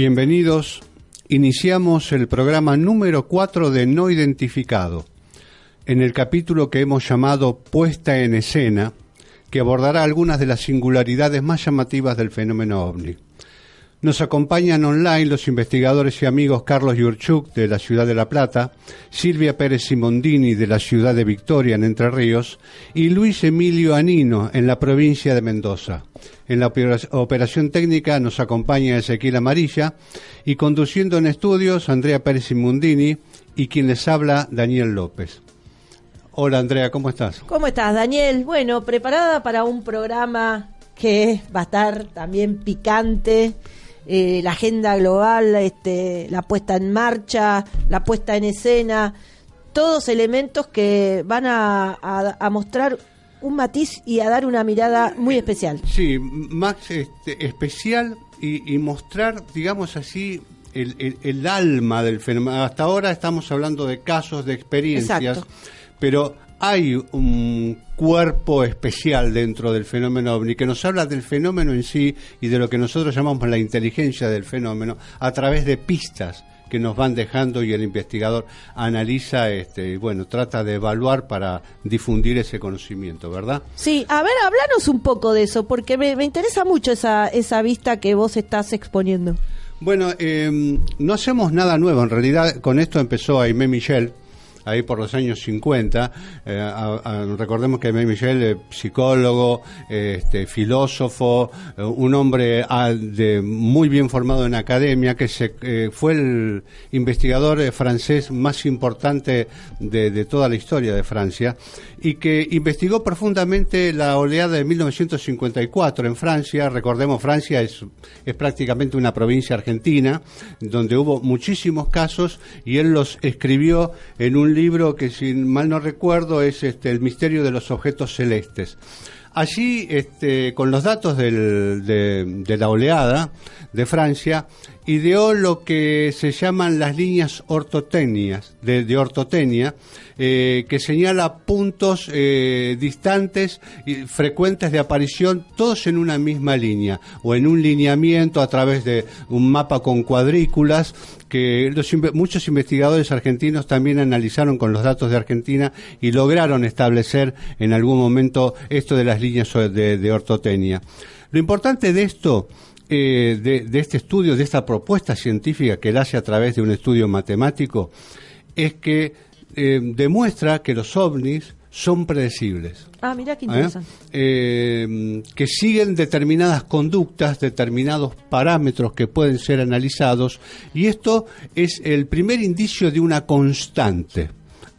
Bienvenidos. Iniciamos el programa número 4 de No Identificado, en el capítulo que hemos llamado Puesta en Escena, que abordará algunas de las singularidades más llamativas del fenómeno OVNI. Nos acompañan online los investigadores y amigos Carlos Yurchuk, de la ciudad de La Plata, Silvia Pérez Simondini, de la ciudad de Victoria, en Entre Ríos, y Luis Emilio Anino, en la provincia de Mendoza. En la operación técnica nos acompaña Ezequiel Amarilla, y conduciendo en estudios Andrea Pérez Simondini, y quien les habla, Daniel López. Hola Andrea, ¿cómo estás? ¿Cómo estás, Daniel? Bueno, preparada para un programa que va a estar también picante. La agenda global, la puesta en marcha, la puesta en escena, todos elementos que van a mostrar un matiz y a dar una mirada muy especial. Sí, más especial y mostrar, digamos así, el alma del fenómeno. Hasta ahora estamos hablando de casos, de experiencias. Exacto. Pero hay un cuerpo especial dentro del fenómeno OVNI que nos habla del fenómeno en sí y de lo que nosotros llamamos la inteligencia del fenómeno a través de pistas que nos van dejando, y el investigador analiza, trata de evaluar para difundir ese conocimiento, ¿verdad? Sí, a ver, háblanos un poco de eso, porque me interesa mucho esa vista que vos estás exponiendo. Bueno, no hacemos nada nuevo, en realidad con esto empezó Aimé Michel, ahí por los años 50, recordemos que Aimé Michel, psicólogo, filósofo, un hombre muy bien formado en academia, que fue el investigador francés más importante de toda la historia de Francia, y que investigó profundamente la oleada de 1954 en Francia. Recordemos, Francia es prácticamente una provincia argentina, donde hubo muchísimos casos, y él los escribió en un libro que, si mal no recuerdo, es El misterio de los objetos celestes. Allí, con los datos de la oleada de Francia, ideó lo que se llaman las líneas ortotenias, de ortotenia, que señala puntos distantes y frecuentes de aparición, todos en una misma línea, o en un lineamiento a través de un mapa con cuadrículas, que muchos investigadores argentinos también analizaron con los datos de Argentina y lograron establecer en algún momento esto de las líneas de ortotenia. Lo importante de esto, de este estudio, de esta propuesta científica que él hace a través de un estudio matemático, es que demuestra que los ovnis son predecibles. Ah, mira qué interesante. Que siguen determinadas conductas, determinados parámetros que pueden ser analizados, y esto es el primer indicio de una constante.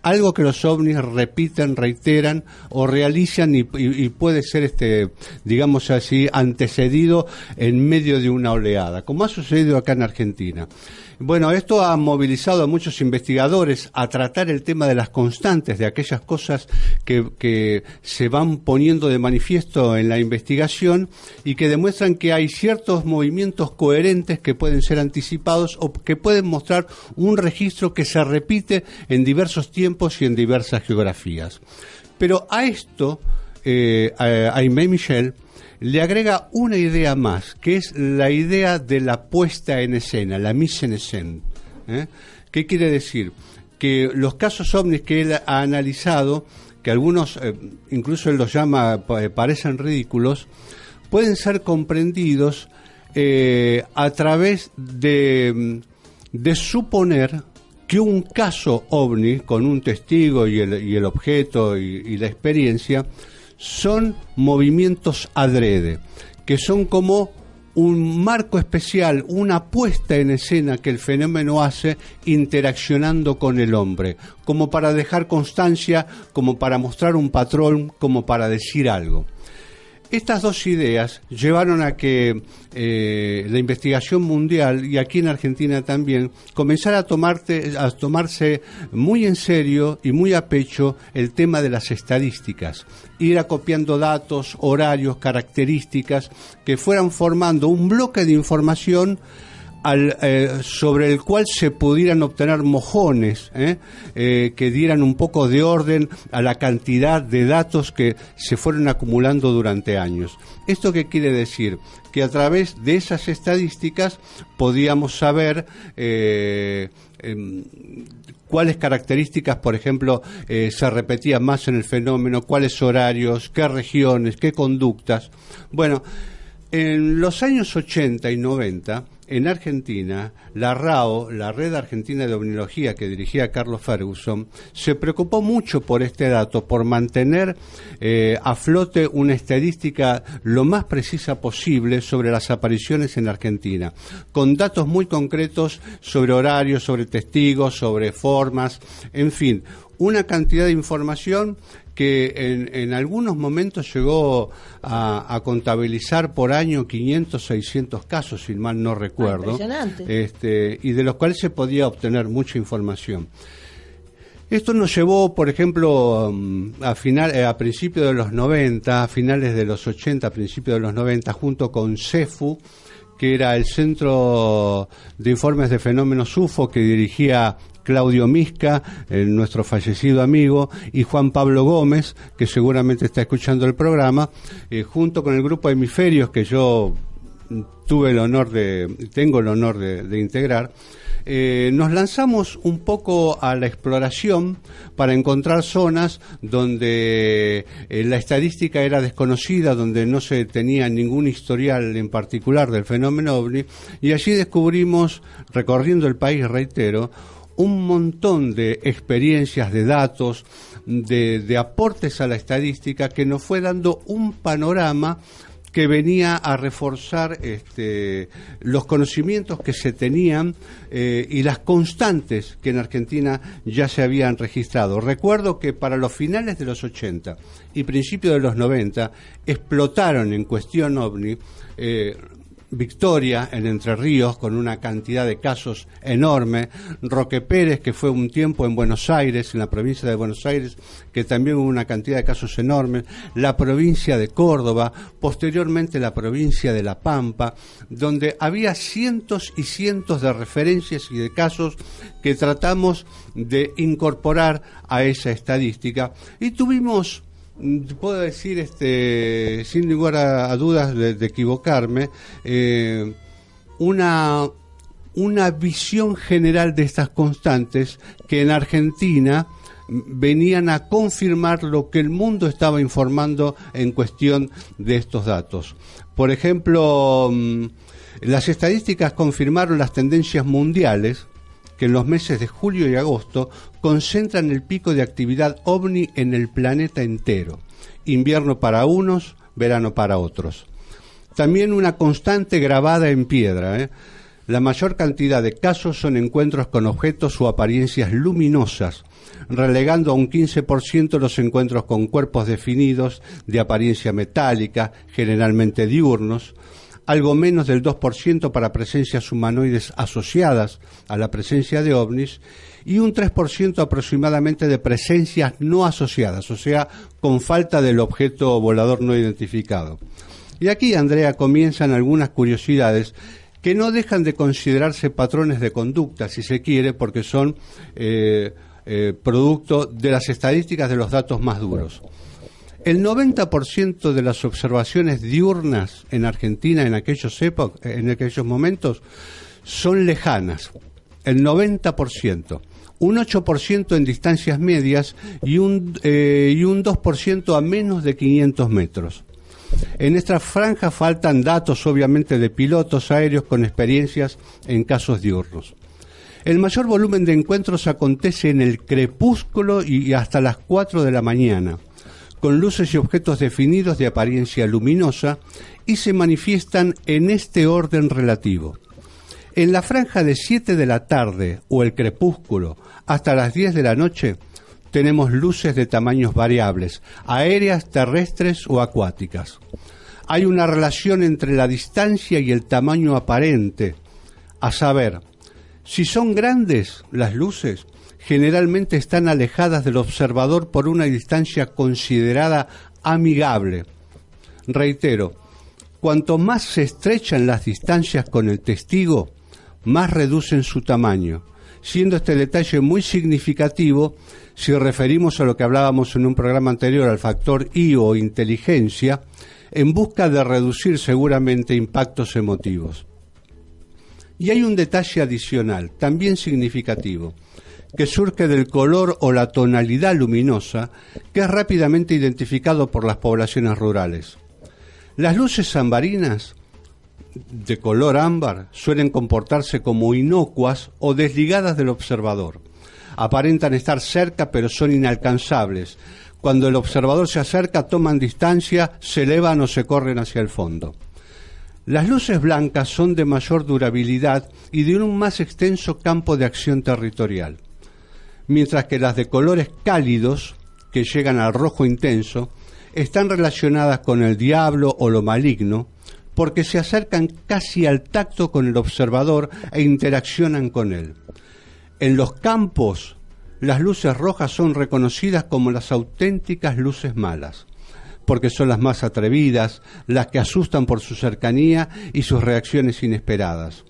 Algo que los ovnis repiten, reiteran o realizan y puede ser, digamos así, antecedido en medio de una oleada, como ha sucedido acá en Argentina. Bueno, esto ha movilizado a muchos investigadores a tratar el tema de las constantes, de aquellas cosas que se van poniendo de manifiesto en la investigación y que demuestran que hay ciertos movimientos coherentes que pueden ser anticipados o que pueden mostrar un registro que se repite en diversos tiempos y en diversas geografías. Pero a esto, Aimé Michel le agrega una idea más, que es la idea de la puesta en escena, la mise en scène. ¿Qué quiere decir? Que los casos ovnis que él ha analizado, que algunos incluso él los llama, parecen ridículos, pueden ser comprendidos a través de suponer que un caso ovni, con un testigo y el objeto y la experiencia, son movimientos adrede, que son como un marco especial, una puesta en escena que el fenómeno hace interaccionando con el hombre, como para dejar constancia, como para mostrar un patrón, como para decir algo. Estas dos ideas llevaron a que la investigación mundial, y aquí en Argentina también, comenzara a tomarse muy en serio y muy a pecho el tema de las estadísticas, ir acopiando datos, horarios, características que fueran formando un bloque de información sobre el cual se pudieran obtener mojones que dieran un poco de orden a la cantidad de datos que se fueron acumulando durante años. ¿Esto qué quiere decir? Que a través de esas estadísticas podíamos saber cuáles características, por ejemplo, se repetían más en el fenómeno, cuáles horarios, qué regiones, qué conductas. Bueno, en los años 80 y 90, en Argentina, la RAO, la Red Argentina de Ovniología que dirigía Carlos Ferguson, se preocupó mucho por este dato, por mantener a flote una estadística lo más precisa posible sobre las apariciones en Argentina, con datos muy concretos sobre horarios, sobre testigos, sobre formas, en fin, una cantidad de información que en algunos momentos llegó a contabilizar por año 500, 600 casos, si mal no recuerdo. Impresionante. Y de los cuales se podía obtener mucha información. Esto nos llevó, por ejemplo, a principios de los 90, a finales de los 80, a principios de los 90, junto con CEFU, que era el Centro de Informes de Fenómenos UFO que dirigía Claudio Misca, nuestro fallecido amigo, y Juan Pablo Gómez, que seguramente está escuchando el programa, junto con el grupo Hemisferios, que yo tengo el honor de integrar. Nos lanzamos un poco a la exploración para encontrar zonas donde la estadística era desconocida, donde no se tenía ningún historial en particular del fenómeno OVNI, y allí descubrimos, recorriendo el país, reitero, un montón de experiencias, de datos, de aportes a la estadística que nos fue dando un panorama que venía a reforzar los conocimientos que se tenían y las constantes que en Argentina ya se habían registrado. Recuerdo que para los finales de los 80 y principios de los 90 explotaron en cuestión OVNI Victoria, en Entre Ríos, con una cantidad de casos enorme. Roque Pérez, que fue un tiempo en Buenos Aires, en la provincia de Buenos Aires, que también hubo una cantidad de casos enormes. La provincia de Córdoba, posteriormente la provincia de La Pampa, donde había cientos y cientos de referencias y de casos que tratamos de incorporar a esa estadística. Y tuvimos, puedo decir, sin lugar a dudas de equivocarme, una visión general de estas constantes que en Argentina venían a confirmar lo que el mundo estaba informando en cuestión de estos datos. Por ejemplo, las estadísticas confirmaron las tendencias mundiales, que en los meses de julio y agosto concentran el pico de actividad OVNI en el planeta entero. Invierno para unos, verano para otros. También una constante grabada en piedra. La mayor cantidad de casos son encuentros con objetos o apariencias luminosas, relegando a un 15% los encuentros con cuerpos definidos de apariencia metálica, generalmente diurnos, algo menos del 2% para presencias humanoides asociadas a la presencia de ovnis y un 3% aproximadamente de presencias no asociadas, o sea, con falta del objeto volador no identificado. Y aquí, Andrea, comienzan algunas curiosidades que no dejan de considerarse patrones de conducta, si se quiere, porque son producto de las estadísticas de los datos más duros. El 90% de las observaciones diurnas en Argentina en aquellos momentos son lejanas, el 90%, un 8% en distancias medias y un 2% a menos de 500 metros. En esta franja faltan datos, obviamente, de pilotos aéreos con experiencias en casos diurnos. El mayor volumen de encuentros acontece en el crepúsculo y hasta las 4 de la mañana, con luces y objetos definidos de apariencia luminosa, y se manifiestan en este orden relativo. En la franja de 7 de la tarde o el crepúsculo hasta las 10 de la noche tenemos luces de tamaños variables, aéreas, terrestres o acuáticas. Hay una relación entre la distancia y el tamaño aparente, a saber, si son grandes las luces, generalmente están alejadas del observador por una distancia considerada amigable. Reitero, cuanto más se estrechan las distancias con el testigo, más reducen su tamaño, siendo este detalle muy significativo si referimos a lo que hablábamos en un programa anterior, al factor I o inteligencia, en busca de reducir seguramente impactos emotivos. Y hay un detalle adicional, también significativo, que surge del color o la tonalidad luminosa, que es rápidamente identificado por las poblaciones rurales. Las luces ambarinas, de color ámbar, suelen comportarse como inocuas o desligadas del observador. Aparentan estar cerca, pero son inalcanzables. Cuando el observador se acerca, toman distancia, se elevan o se corren hacia el fondo. Las luces blancas son de mayor durabilidad y de un más extenso campo de acción territorial, mientras que las de colores cálidos, que llegan al rojo intenso, están relacionadas con el diablo o lo maligno, porque se acercan casi al tacto con el observador e interaccionan con él. En los campos, las luces rojas son reconocidas como las auténticas luces malas, porque son las más atrevidas, las que asustan por su cercanía y sus reacciones inesperadas.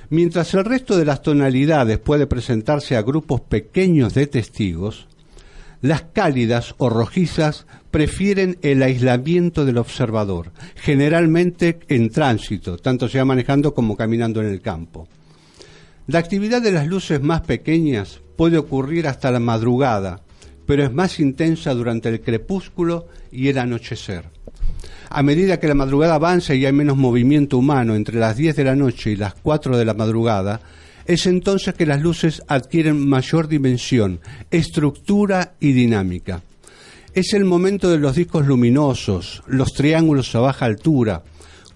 Mientras el resto de las tonalidades puede presentarse a grupos pequeños de testigos, las cálidas o rojizas prefieren el aislamiento del observador, generalmente en tránsito, tanto sea manejando como caminando en el campo. La actividad de las luces más pequeñas puede ocurrir hasta la madrugada, pero es más intensa durante el crepúsculo y el anochecer. A medida que la madrugada avanza y hay menos movimiento humano entre las 10 de la noche y las 4 de la madrugada, es entonces que las luces adquieren mayor dimensión, estructura y dinámica. Es el momento de los discos luminosos, los triángulos a baja altura,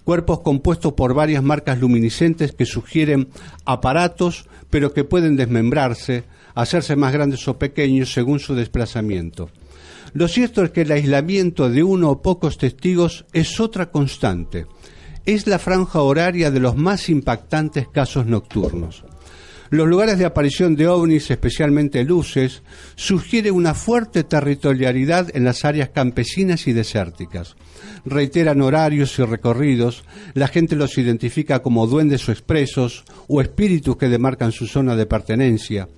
cuerpos compuestos por varias marcas luminiscentes que sugieren aparatos, pero que pueden desmembrarse, hacerse más grandes o pequeños según su desplazamiento. Lo cierto es que el aislamiento de uno o pocos testigos es otra constante. Es la franja horaria de los más impactantes casos nocturnos. Los lugares de aparición de ovnis, especialmente luces, sugieren una fuerte territorialidad en las áreas campesinas y desérticas. Reiteran horarios y recorridos, la gente los identifica como duendes o expresos, o espíritus que demarcan su zona de pertenencia.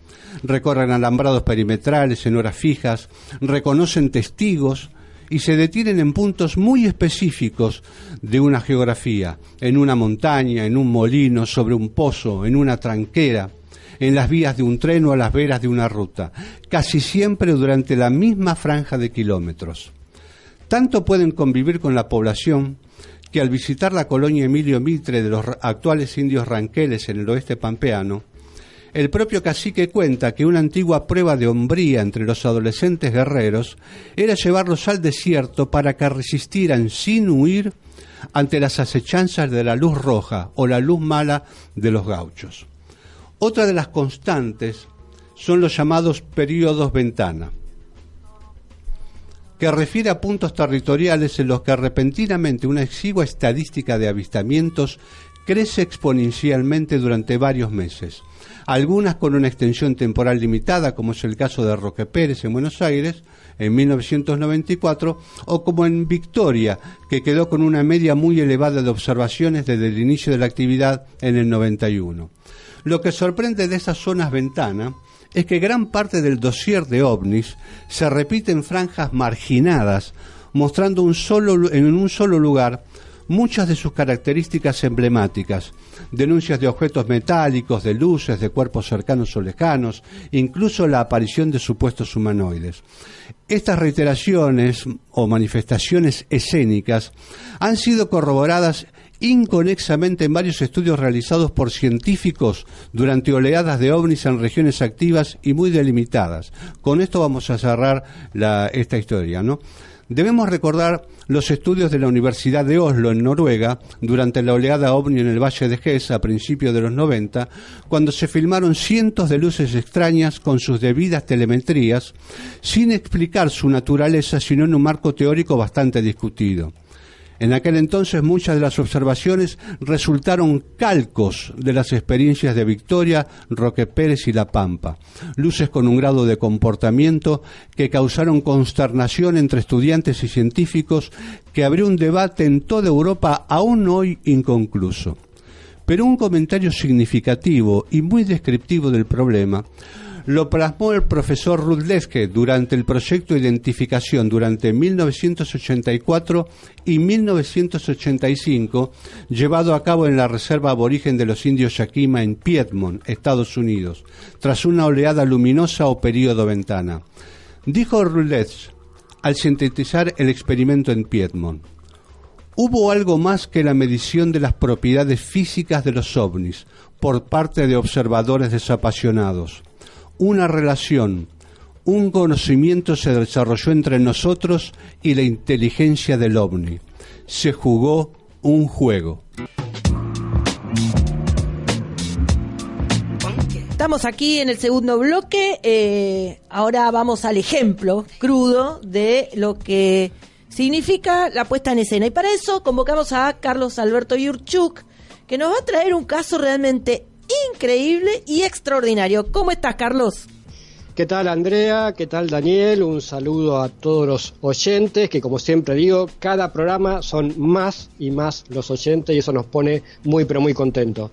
Recorren alambrados perimetrales en horas fijas, reconocen testigos y se detienen en puntos muy específicos de una geografía, en una montaña, en un molino, sobre un pozo, en una tranquera, en las vías de un tren o a las veras de una ruta, casi siempre durante la misma franja de kilómetros. Tanto pueden convivir con la población que al visitar la colonia Emilio Mitre de los actuales indios ranqueles en el oeste pampeano, el propio cacique cuenta que una antigua prueba de hombría entre los adolescentes guerreros era llevarlos al desierto para que resistieran sin huir ante las acechanzas de la luz roja o la luz mala de los gauchos. Otra de las constantes son los llamados períodos ventana, que refiere a puntos territoriales en los que repentinamente una exigua estadística de avistamientos crece exponencialmente durante varios meses, algunas con una extensión temporal limitada, como es el caso de Roque Pérez en Buenos Aires en 1994, o como en Victoria, que quedó con una media muy elevada de observaciones desde el inicio de la actividad en el 91. Lo que sorprende de esas zonas ventana es que gran parte del dossier de ovnis se repite en franjas marginadas, mostrando en un solo lugar muchas de sus características emblemáticas: denuncias de objetos metálicos, de luces, de cuerpos cercanos o lejanos, incluso la aparición de supuestos humanoides. Estas reiteraciones o manifestaciones escénicas han sido corroboradas inconexamente en varios estudios realizados por científicos durante oleadas de ovnis en regiones activas y muy delimitadas. Con esto vamos a cerrar esta historia, ¿no? Debemos recordar los estudios de la Universidad de Oslo, en Noruega, durante la oleada ovni en el Valle de Hess a principios de los 90, cuando se filmaron cientos de luces extrañas con sus debidas telemetrías, sin explicar su naturaleza, sino en un marco teórico bastante discutido. En aquel entonces muchas de las observaciones resultaron calcos de las experiencias de Victoria, Roque Pérez y La Pampa, luces con un grado de comportamiento que causaron consternación entre estudiantes y científicos que abrió un debate en toda Europa aún hoy inconcluso. pero un comentario significativo y muy descriptivo del problema lo plasmó el profesor Rudleske durante el proyecto de identificación durante 1984 y 1985, llevado a cabo en la Reserva Aborigen de los Indios Yakima en Piedmont, Estados Unidos, tras una oleada luminosa o período ventana. Dijo Rudleske al sintetizar el experimento en Piedmont: hubo algo más que la medición de las propiedades físicas de los ovnis por parte de observadores desapasionados. Una relación, un conocimiento se desarrolló entre nosotros y la inteligencia del ovni. Se jugó un juego. Estamos aquí en el segundo bloque. Ahora vamos al ejemplo crudo de lo que significa la puesta en escena. Y para eso convocamos a Carlos Alberto Yurchuk, que nos va a traer un caso realmente increíble y extraordinario. ¿Cómo estás, Carlos? ¿Qué tal, Andrea? ¿Qué tal, Daniel? Un saludo a todos los oyentes, que como siempre digo, cada programa son más y más los oyentes y eso nos pone muy pero muy contentos.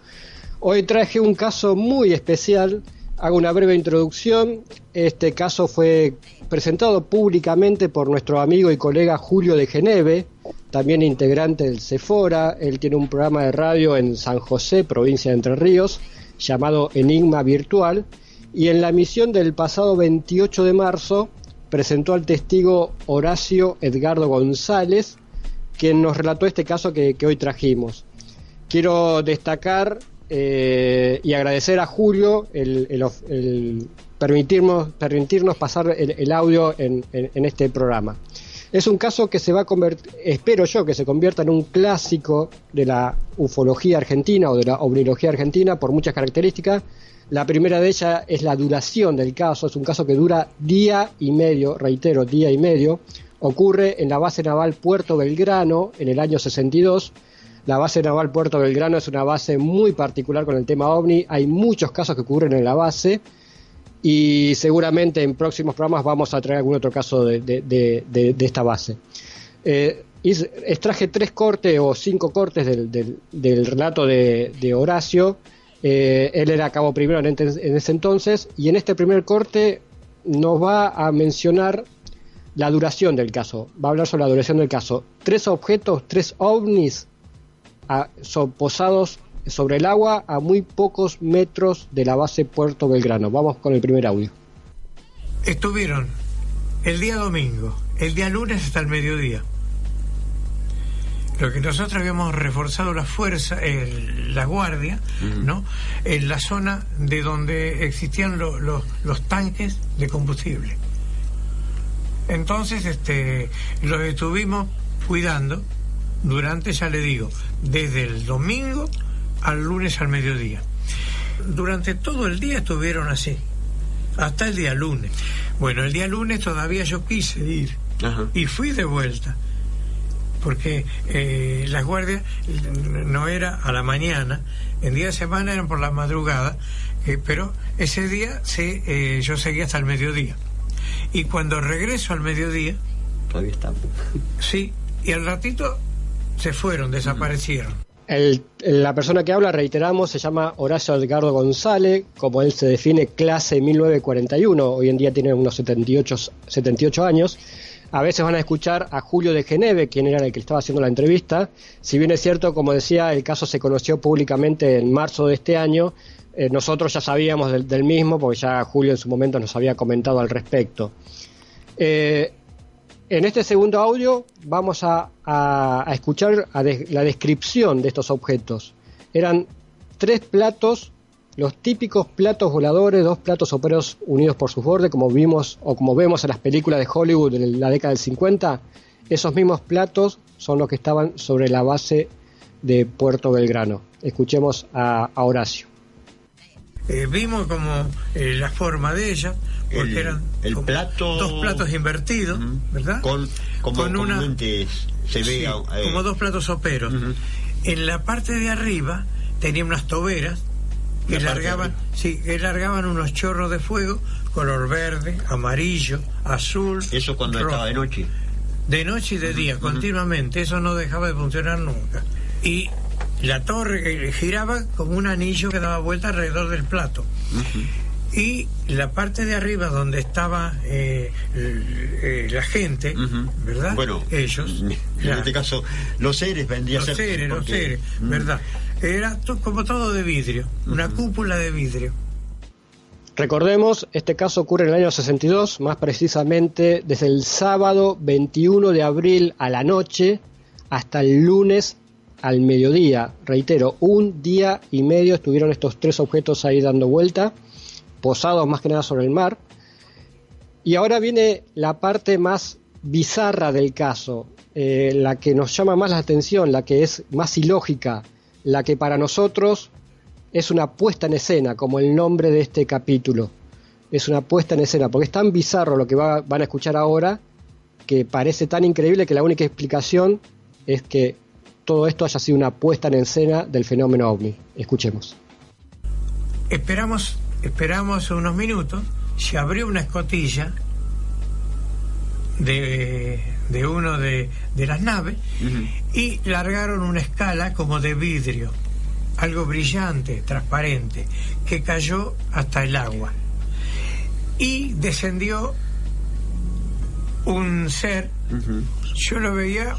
Hoy traje un caso muy especial. Hago una breve introducción. Este caso fue presentado públicamente por nuestro amigo y colega Julio de Geneve, también integrante del Sephora. Él tiene un programa de radio en San José, provincia de Entre Ríos, llamado Enigma Virtual, y en la emisión del pasado 28 de marzo presentó al testigo Horacio Edgardo González, quien nos relató este caso que hoy trajimos. Quiero destacar y agradecer a Julio el permitirnos pasar el audio en este programa. Es un caso que se va a convertir, espero yo, que se convierta en un clásico de la ufología argentina o de la ovnilogía argentina por muchas características. La primera de ellas es la duración del caso. Es un caso que dura día y medio, reitero, día y medio. Ocurre en la base naval Puerto Belgrano en el año 62. La base naval Puerto Belgrano es una base muy particular con el tema OVNI. Hay muchos casos que ocurren en la base y seguramente en próximos programas vamos a traer algún otro caso de esta base. Extraje 3 cortes o 5 cortes del relato de Horacio. Él era cabo primero en ese entonces, y en este primer corte nos va a mencionar la duración del caso. Va a hablar sobre la duración del caso. 3 objetos, 3 ovnis posados sobre el agua a muy pocos metros de la base Puerto Belgrano. Vamos con el primer audio. Estuvieron el día domingo, el día lunes hasta el mediodía. Lo que nosotros habíamos reforzado la fuerza, la guardia, ¿no? En la zona de donde existían los tanques de combustible. Entonces, los estuvimos cuidando durante, ya le digo, desde el domingo al lunes al mediodía. Durante todo el día estuvieron así, hasta el día lunes. Bueno, el día lunes todavía yo quise ir. Ajá. Y fui de vuelta. Porque las guardias no era a la mañana, en día de semana eran por la madrugada, pero ese día yo seguía hasta el mediodía. Y cuando regreso al mediodía... Todavía estamos. Sí, y al ratito se fueron, desaparecieron. La persona que habla, reiteramos, se llama Horacio Edgardo González, como él se define, clase 1941, hoy en día tiene unos 78 años. A veces van a escuchar a Julio de Geneve, quien era el que estaba haciendo la entrevista. Si bien es cierto, como decía, el caso se conoció públicamente en marzo de este año, nosotros ya sabíamos del mismo, porque ya Julio en su momento nos había comentado al respecto. En este segundo audio vamos a escuchar la descripción de estos objetos. Eran 3 platos, los típicos platos voladores, 2 platos óperos unidos por sus bordes, como vimos o como vemos en las películas de Hollywood de la década del 50. Esos mismos platos son los que estaban sobre la base de Puerto Belgrano. Escuchemos a Horacio. Vimos como la forma de ella, porque eran el plato, 2 platos invertidos, ¿verdad? Como comúnmente se ve, sí, como 2 platos soperos. En la parte de arriba tenía unas toberas que largaban unos chorros de fuego, color verde, amarillo, azul. ¿Eso cuando rojo. Estaba de noche? De noche y de día, continuamente. Eso no dejaba de funcionar nunca. Y la torre giraba como un anillo que daba vuelta alrededor del plato. Y la parte de arriba donde estaba la gente, ¿verdad? Bueno, ellos. En este caso, los seres vendrían a ser. Los seres, ¿verdad? Era como todo de vidrio, una cúpula de vidrio. Recordemos, este caso ocurre en el año 62, más precisamente desde el sábado 21 de abril a la noche hasta el lunes al mediodía. Reitero, un día y medio estuvieron estos 3 objetos ahí dando vuelta, posados más que nada sobre el mar. Y ahora viene la parte más bizarra del caso, la que nos llama más la atención, la que es más ilógica, la que para nosotros es una puesta en escena, como el nombre de este capítulo. Es una puesta en escena, porque es tan bizarro lo que van a escuchar ahora, que parece tan increíble que la única explicación es que todo esto haya sido una puesta en escena del fenómeno OVNI. Escuchemos. Esperamos unos minutos, se abrió una escotilla de uno de las naves y largaron una escala como de vidrio, algo brillante, transparente, que cayó hasta el agua. Y descendió un ser, yo lo veía,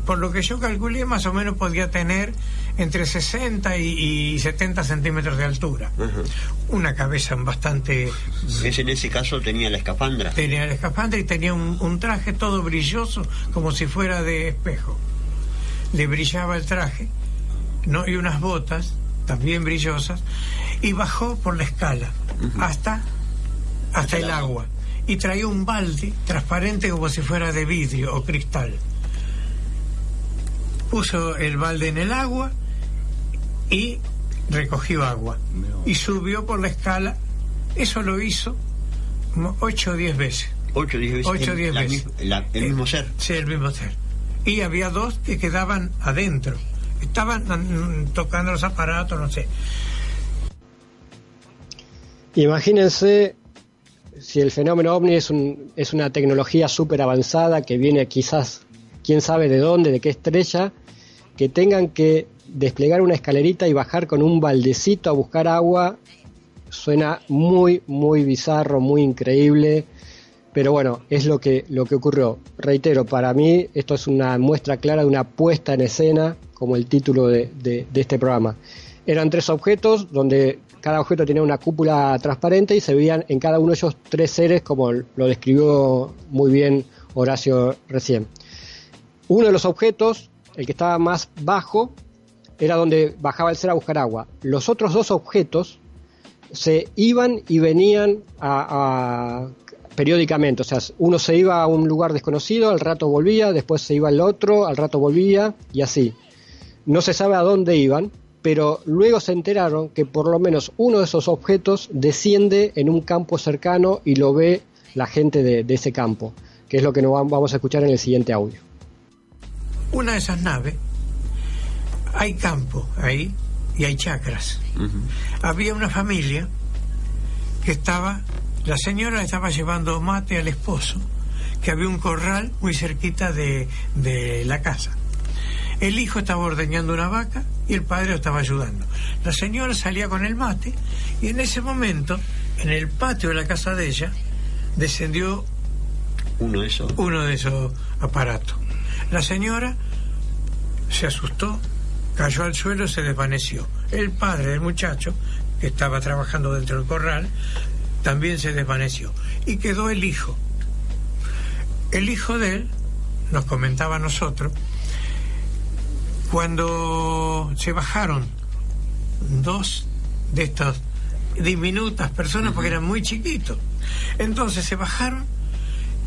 por lo que yo calculé, más o menos podía tener entre 60 y 70 centímetros de altura. Una cabeza bastante... En ese caso tenía la escafandra. Tenía la escafandra y tenía un traje todo brilloso, como si fuera de espejo. Le brillaba el traje, ¿no? Y unas botas también brillosas, y bajó por la escala hasta el agua, y traía un balde transparente como si fuera de vidrio o cristal. Puso el balde en el agua y recogió agua y subió por la escala. Eso lo hizo 8 o 10 veces. 8 o 10 veces. 8 o 10 veces. El mismo ser. Sí, el mismo ser. Y había 2 que quedaban adentro. Estaban tocando los aparatos, no sé. Imagínense si el fenómeno OVNI es una tecnología súper avanzada que viene quizás, quién sabe de dónde, de qué estrella, que tengan que desplegar una escalerita y bajar con un baldecito a buscar agua. Suena muy, muy bizarro, muy increíble, pero bueno, es lo que ocurrió. Reitero, para mí esto es una muestra clara de una puesta en escena, como el título de este programa. Eran 3 objetos, donde cada objeto tenía una cúpula transparente y se veían en cada uno de ellos 3 seres, como lo describió muy bien Horacio recién. Uno de los objetos, el que estaba más bajo, era donde bajaba el ser a buscar agua. Los otros 2 objetos se iban y venían periódicamente, o sea, uno se iba a un lugar desconocido, al rato volvía, después se iba al otro, al rato volvía, y así. No se sabe a dónde iban, pero luego se enteraron que por lo menos uno de esos objetos desciende en un campo cercano y lo ve la gente de ese campo, que es lo que nos vamos a escuchar en el siguiente audio. Una de esas naves, hay campo ahí y hay chacras. Había una familia que la señora estaba llevando mate al esposo, que había un corral muy cerquita de la casa. El hijo estaba ordeñando una vaca y el padre lo estaba ayudando. La señora salía con el mate y en ese momento, en el patio de la casa de ella, descendió uno de esos aparatos. La señora se asustó, cayó al suelo y se desvaneció. El padre del muchacho, que estaba trabajando dentro del corral, también se desvaneció. Y quedó el hijo. El hijo de él, nos comentaba a nosotros, cuando se bajaron 2 de estas diminutas personas, porque eran muy chiquitos, entonces se bajaron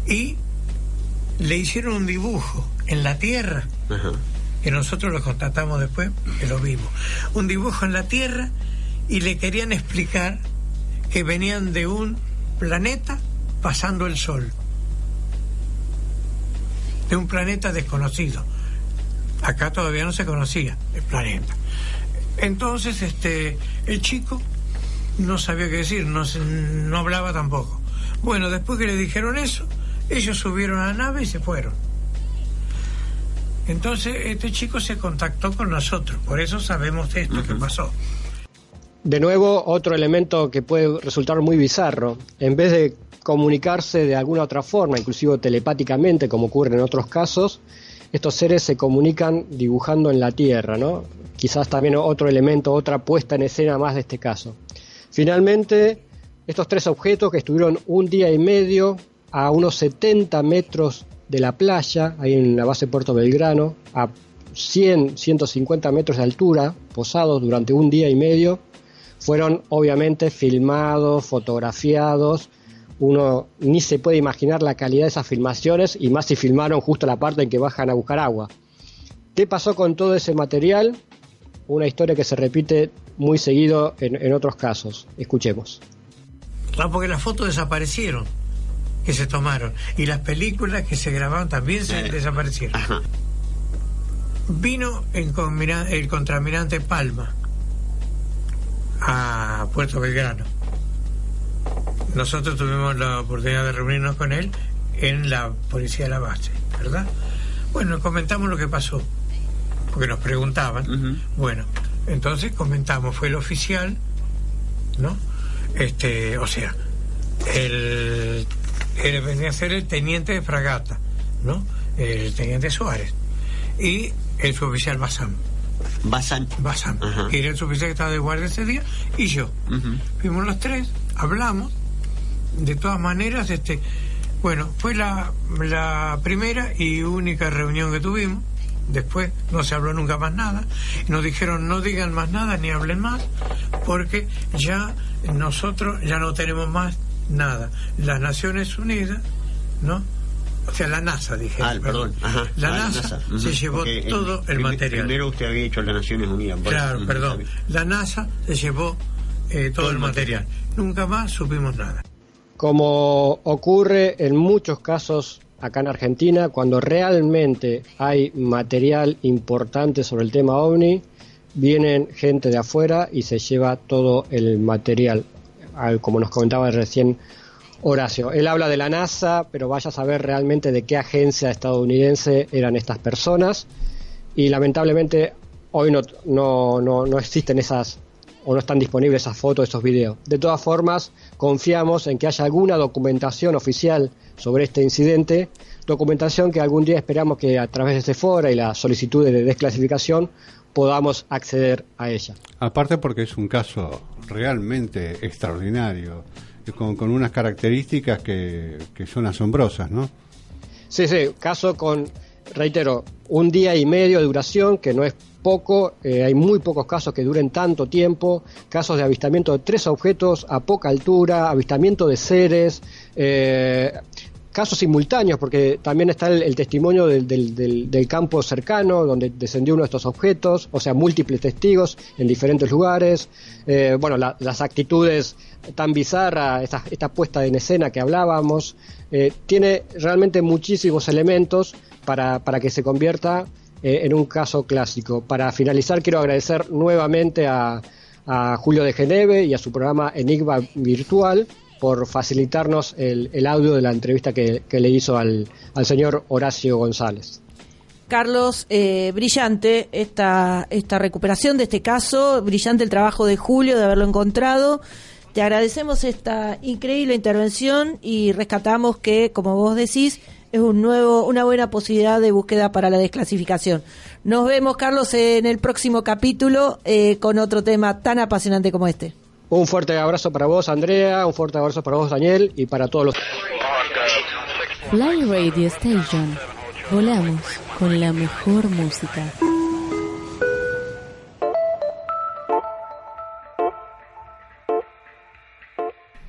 y le hicieron un dibujo en la tierra, que nosotros lo constatamos después, que lo vimos, un dibujo en la tierra, y le querían explicar que venían de un planeta pasando el sol, de un planeta desconocido. Acá todavía no se conocía el planeta. Entonces el chico no sabía qué decir, no hablaba tampoco. Bueno, después que le dijeron eso, ellos subieron a la nave y se fueron. Entonces este chico se contactó con nosotros, por eso sabemos de esto que pasó. De nuevo, otro elemento que puede resultar muy bizarro. En vez de comunicarse de alguna otra forma, inclusive telepáticamente, como ocurre en otros casos, estos seres se comunican dibujando en la tierra, ¿no? Quizás también otro elemento, otra puesta en escena más de este caso. Finalmente, estos 3 objetos que estuvieron un día y medio a unos 70 metros de la playa, ahí en la base Puerto Belgrano, a 150 metros de altura, posados durante un día y medio, fueron obviamente filmados, fotografiados. Uno ni se puede imaginar la calidad de esas filmaciones, y más si filmaron justo la parte en que bajan a buscar agua. ¿Qué pasó con todo ese material? Una historia que se repite muy seguido en otros casos. Escuchemos. No, porque las fotos desaparecieron, que se tomaron, y las películas que se grabaron también desaparecieron. Ajá. Vino el contraalmirante Palma a Puerto Belgrano. Nosotros tuvimos la oportunidad de reunirnos con él en la policía de la base, ¿verdad? Bueno, comentamos lo que pasó, porque nos preguntaban. Bueno, entonces comentamos, fue el oficial, ¿no? O sea, él venía a ser el teniente de fragata, ¿no? El teniente Suárez. Y el suboficial Bazán. Bazán. Que era el suboficial que estaba de guardia ese día, y yo. Fuimos los 3, hablamos. De todas maneras, bueno, fue la primera y única reunión que tuvimos. Después no se habló nunca más nada. Nos dijeron no digan más nada ni hablen más, porque ya nosotros ya no tenemos más nada. Las Naciones Unidas, ¿no? O sea, la NASA, dije. Perdón. Ajá. La NASA se llevó porque todo el material. Primero usted había dicho las Naciones Unidas. Claro, perdón. La NASA se llevó todo el material. Nunca más supimos nada. Como ocurre en muchos casos acá en Argentina, cuando realmente hay material importante sobre el tema OVNI, vienen gente de afuera y se lleva todo el material, como nos comentaba recién Horacio. Él habla de la NASA, pero vaya a saber realmente de qué agencia estadounidense eran estas personas, y lamentablemente hoy no existen esas, o no están disponibles esas fotos, esos videos. De todas formas, confiamos en que haya alguna documentación oficial sobre este incidente, documentación que algún día esperamos que a través de este foro y la solicitud de desclasificación podamos acceder a ella. Aparte porque es un caso realmente extraordinario, con unas características que son asombrosas, ¿no? Sí, caso con, reitero, un día y medio de duración, que no es poco. Hay muy pocos casos que duren tanto tiempo, casos de avistamiento de 3 objetos a poca altura, avistamiento de seres, casos simultáneos, porque también está el testimonio del campo cercano donde descendió uno de estos objetos, o sea, múltiples testigos en diferentes lugares. Bueno, las actitudes tan bizarras, esta puesta en escena que hablábamos, tiene realmente muchísimos elementos para que se convierta en un caso clásico. Para finalizar, quiero agradecer nuevamente a Julio de Geneve y a su programa Enigma Virtual por facilitarnos el audio de la entrevista que le hizo al señor Horacio González. Carlos, brillante esta recuperación de este caso, brillante el trabajo de Julio de haberlo encontrado. Te agradecemos esta increíble intervención y rescatamos que, como vos decís, es una buena posibilidad de búsqueda para la desclasificación. Nos vemos, Carlos, en el próximo capítulo con otro tema tan apasionante como este. Un fuerte abrazo para vos, Andrea, un fuerte abrazo para vos, Daniel, y para todos los... Fly Radio Station. Volamos con la mejor música.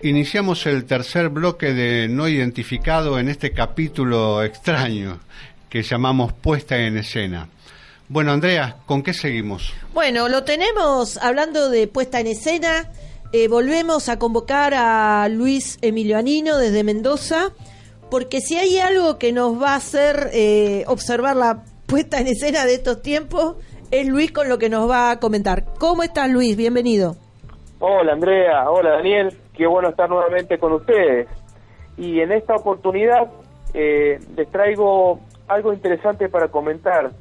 Iniciamos el tercer bloque de No Identificado en este capítulo extraño que llamamos Puesta en Escena. Bueno, Andrea, ¿con qué seguimos? Bueno, lo tenemos hablando de Puesta en Escena. Volvemos a convocar a Luis Emilio Anino desde Mendoza, porque si hay algo que nos va a hacer observar la puesta en escena de estos tiempos, es Luis con lo que nos va a comentar. ¿Cómo estás, Luis? Bienvenido. Hola, Andrea. Hola, Daniel. Qué bueno estar nuevamente con ustedes. Y en esta oportunidad les traigo algo interesante para comentar.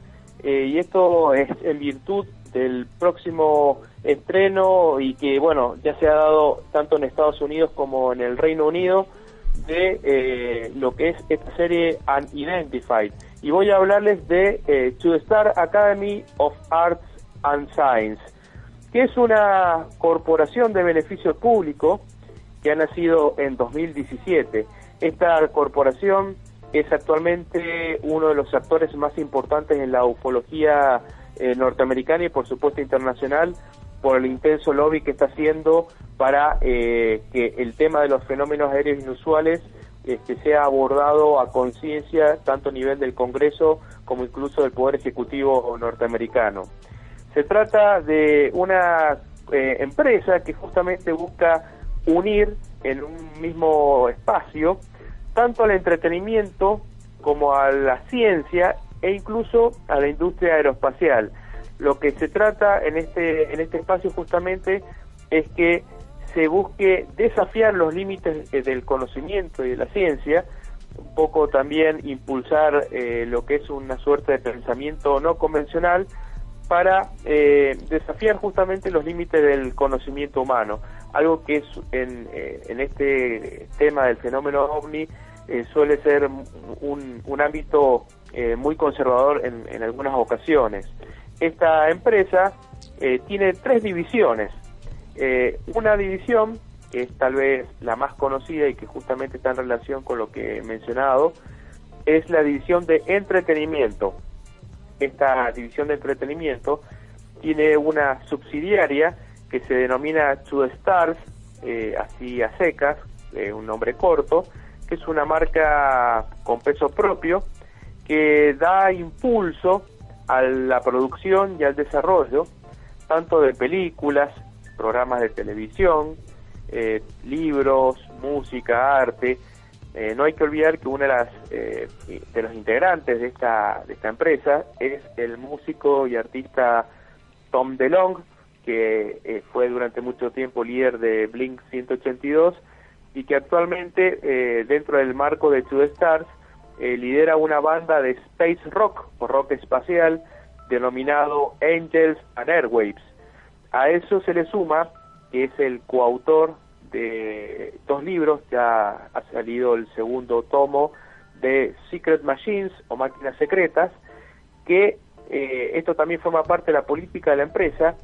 y esto es en virtud del próximo estreno y que, bueno, ya se ha dado tanto en Estados Unidos como en el Reino Unido de lo que es esta serie Unidentified. Y voy a hablarles de To the Star Academy of Arts and Science, que es una corporación de beneficio público que ha nacido en 2017. Esta corporación es actualmente uno de los actores más importantes en la ufología norteamericana y por supuesto internacional, por el intenso lobby que está haciendo para que el tema de los fenómenos aéreos inusuales sea abordado a conciencia tanto a nivel del Congreso como incluso del Poder Ejecutivo norteamericano. Se trata de una empresa que justamente busca unir en un mismo espacio tanto al entretenimiento como a la ciencia e incluso a la industria aeroespacial. Lo que se trata en este espacio justamente es que se busque desafiar los límites del conocimiento y de la ciencia, un poco también impulsar lo que es una suerte de pensamiento no convencional para desafiar justamente los límites del conocimiento humano, algo que es en este tema del fenómeno OVNI suele ser un ámbito muy conservador en algunas ocasiones. Esta empresa tiene 3 divisiones. Una división, que es tal vez la más conocida y que justamente está en relación con lo que he mencionado, es la división de entretenimiento. Esta división de entretenimiento tiene una subsidiaria que se denomina To the Stars, así a secas, un nombre corto, que es una marca con peso propio que da impulso a la producción y al desarrollo tanto de películas, programas de televisión, libros, música, arte. No hay que olvidar que uno de los integrantes de esta empresa es el músico y artista Tom DeLonge, que fue durante mucho tiempo líder de Blink 182 y que actualmente dentro del marco de To the Stars lidera una banda de space rock o rock espacial denominado Angels and Airwaves. A eso se le suma que es el coautor de 2 libros, ya ha salido el segundo tomo de Secret Machines o Máquinas Secretas, que esto también forma parte de la política de la empresa,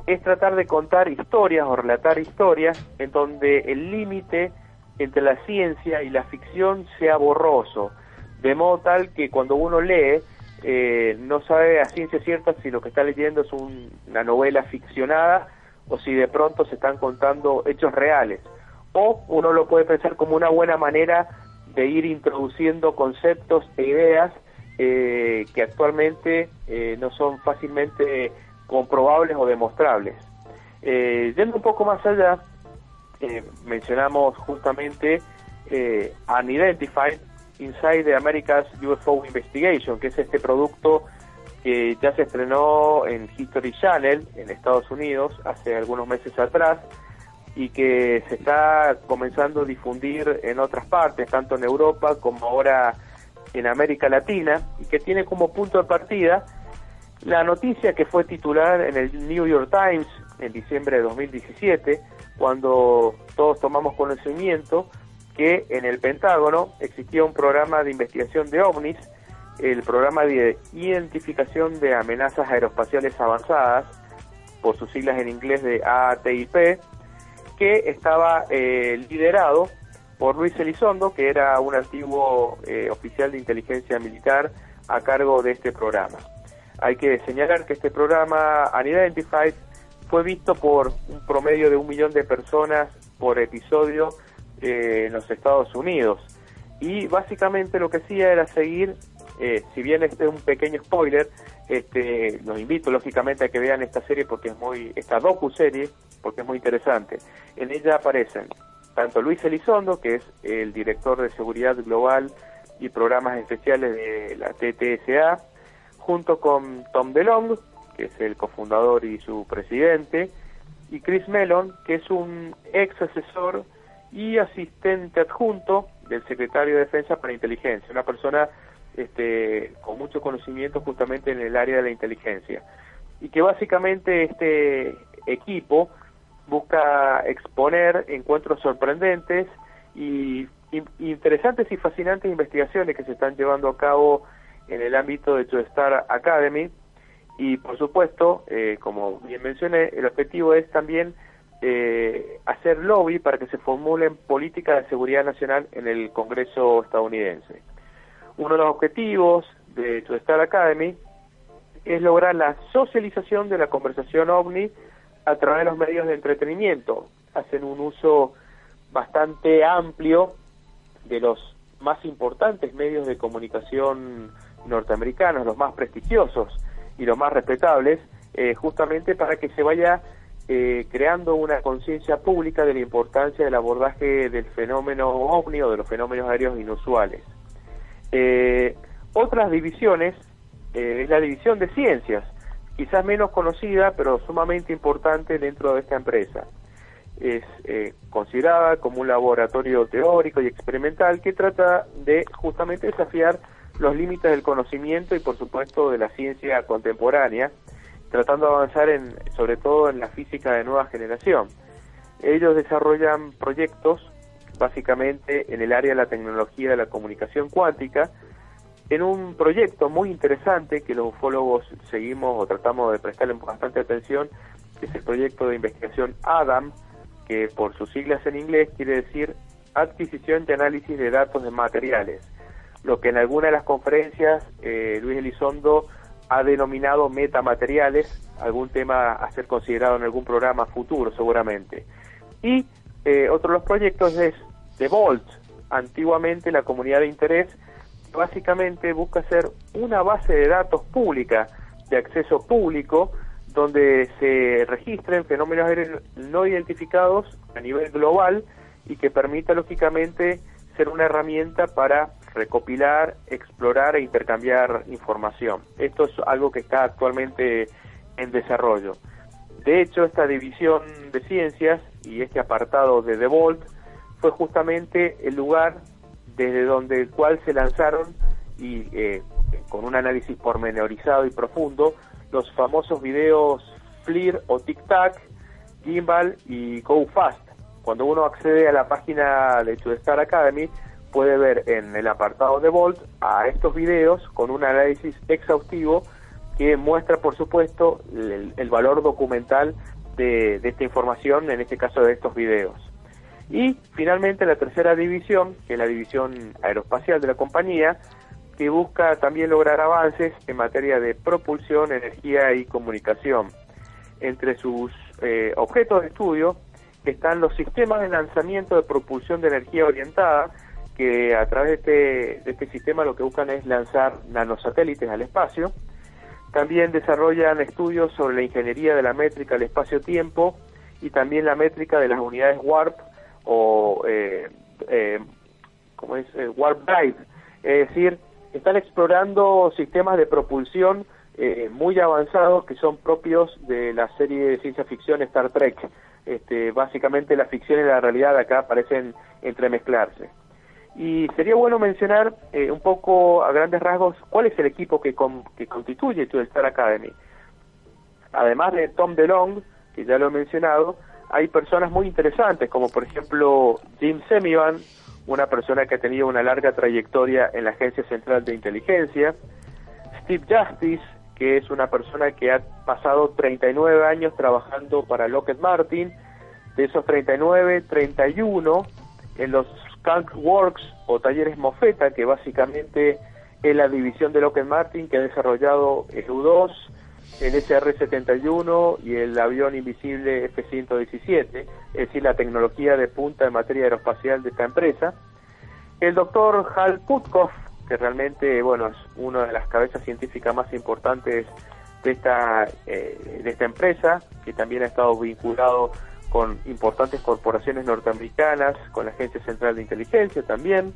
es tratar de contar historias o relatar historias en donde el límite entre la ciencia y la ficción sea borroso, de modo tal que cuando uno lee no sabe a ciencia cierta si lo que está leyendo es una novela ficcionada o si de pronto se están contando hechos reales, o uno lo puede pensar como una buena manera de ir introduciendo conceptos e ideas que actualmente no son fácilmente comprobables o demostrables. Yendo un poco más allá, mencionamos justamente Unidentified Inside the America's UFO Investigation, que es este producto que ya se estrenó en History Channel en Estados Unidos hace algunos meses atrás y que se está comenzando a difundir en otras partes, tanto en Europa como ahora en América Latina, y que tiene como punto de partida la noticia que fue titular en el New York Times en diciembre de 2017, cuando todos tomamos conocimiento que en el Pentágono existía un programa de investigación de ovnis, el programa de identificación de amenazas aeroespaciales avanzadas, por sus siglas en inglés de AATIP, que estaba liderado por Luis Elizondo, que era un antiguo oficial de inteligencia militar a cargo de este programa. Hay que señalar que este programa Unidentified fue visto por un promedio de 1 millón de personas por episodio en los Estados Unidos, y básicamente lo que hacía era seguir, si bien este es un pequeño spoiler, los invito lógicamente a que vean esta serie porque esta docu-serie, porque es muy interesante. En ella aparecen tanto Luis Elizondo, que es el director de seguridad global y programas especiales de la TTSA, junto con Tom DeLonge, que es el cofundador y su presidente, y Chris Mellon, que es un ex asesor y asistente adjunto del secretario de Defensa para Inteligencia, una persona con mucho conocimiento justamente en el área de la inteligencia, y que básicamente este equipo busca exponer encuentros sorprendentes y interesantes y fascinantes investigaciones que se están llevando a cabo en el ámbito de TrueStar Academy. Y por supuesto, como bien mencioné, el objetivo es también hacer lobby para que se formulen políticas de seguridad nacional en el Congreso estadounidense. Uno de los objetivos de TrueStar Academy es lograr la socialización de la conversación OVNI a través de los medios de entretenimiento. Hacen un uso bastante amplio de los más importantes medios de comunicación norteamericanos, los más prestigiosos y los más respetables, justamente para que se vaya creando una conciencia pública de la importancia del abordaje del fenómeno OVNI o de los fenómenos aéreos inusuales. Otras divisiones es la división de ciencias, quizás menos conocida, pero sumamente importante dentro de esta empresa. Es considerada como un laboratorio teórico y experimental que trata de justamente desafiar los límites del conocimiento y, por supuesto, de la ciencia contemporánea, tratando de avanzar sobre todo en la física de nueva generación. Ellos desarrollan proyectos básicamente en el área de la tecnología de la comunicación cuántica, en un proyecto muy interesante que los ufólogos seguimos o tratamos de prestarle bastante atención, que es el proyecto de investigación ADAM, que por sus siglas en inglés quiere decir Adquisición y Análisis de Datos de Materiales, lo que en alguna de las conferencias Luis Elizondo ha denominado metamateriales, algún tema a ser considerado en algún programa futuro seguramente. Y otro de los proyectos es The Vault, antiguamente la comunidad de interés, que básicamente busca ser una base de datos pública, de acceso público, donde se registren fenómenos aéreos no identificados a nivel global y que permita lógicamente ser una herramienta para recopilar, explorar e intercambiar información. Esto es algo que está actualmente en desarrollo. De hecho, esta división de ciencias y este apartado de The Vault fue justamente el lugar desde donde el cual se lanzaron y con un análisis pormenorizado y profundo los famosos videos FLIR o Tic Tac, Gimbal y Go Fast. Cuando uno accede a la página de TrueStar Academy, puede ver en el apartado de Vault a estos videos con un análisis exhaustivo que muestra, por supuesto, el valor documental de esta información, en este caso de estos videos. Y finalmente la tercera división, que es la división aeroespacial de la compañía, que busca también lograr avances en materia de propulsión, energía y comunicación. Entre sus objetos de estudio están los sistemas de lanzamiento de propulsión de energía orientada, que a través de este sistema lo que buscan es lanzar nanosatélites al espacio. También desarrollan estudios sobre la ingeniería de la métrica del espacio-tiempo y también la métrica de las unidades warp o warp drive, es decir, están explorando sistemas de propulsión muy avanzados que son propios de la serie de ciencia ficción Star Trek. Básicamente la ficción y la realidad acá parecen entremezclarse. Y sería bueno mencionar un poco a grandes rasgos cuál es el equipo que constituye TrueStar Academy. Además de Tom DeLonge, que ya lo he mencionado, hay personas muy interesantes, como por ejemplo Jim Semivan, una persona que ha tenido una larga trayectoria en la Agencia Central de Inteligencia, Steve Justice, que es una persona que ha pasado 39 años trabajando para Lockheed Martin. De esos 39, 31 en los Skunk Works o talleres Mofeta, que básicamente es la división de Lockheed Martin que ha desarrollado el U-2, el SR-71 y el avión invisible F-117, es decir, la tecnología de punta en materia aeroespacial de esta empresa. El doctor Hal Puthoff, que realmente, bueno, es una de las cabezas científicas más importantes de esta empresa, que también ha estado vinculado con importantes corporaciones norteamericanas, con la Agencia Central de Inteligencia también.